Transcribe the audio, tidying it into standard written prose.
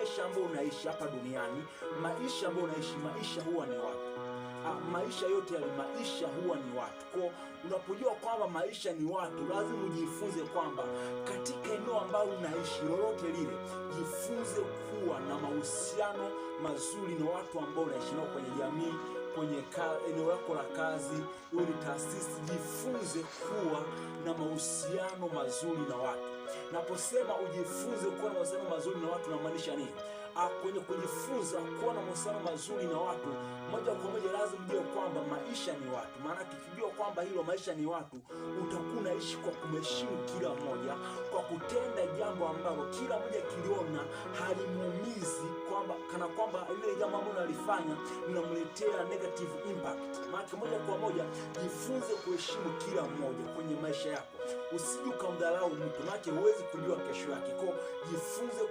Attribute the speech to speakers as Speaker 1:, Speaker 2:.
Speaker 1: maisha ambayo unaishi hapa duniani, maisha ambayo unaishi, maisha huwa ni watu. Maisha yote yale, maisha huwa ni watu. Kwa unapojua kwamba maisha ni watu, lazima ujifunze kwamba katika eneo ambalo unaishi lolote lile, jifunze kuwa na mahusiano mazuri na watu ambao unaishi nao kwenye jamii, kwenye eneo lako la kazi, iwe ni taasisi. Jifunze kuwa na mahusiano mazuri na watu. Naposema ujifunze kuwa na mahusiano mazuri na watu, namaanisha nini? Kwenye kujifunza kuwa na mahusiano mazuri na watu, moja kwa moja lazima ujue kwamba maisha ni watu. Maana ukijua kwamba hilo maisha ni watu, utakuwa unaishi kwa kumheshimu kila mmoja, kwa kutenda jambo ambalo kila mmoja kiliona halimuumizi, kwamba kana kwamba ile jambo ambalo unalifanya linamletea negative impact. Maana moja kwa moja jifunze kuheshimu kila mmoja kwenye maisha yako. Usije ukamdharau mtu, maana huwezi kujua kesho yake. Kwa jifunze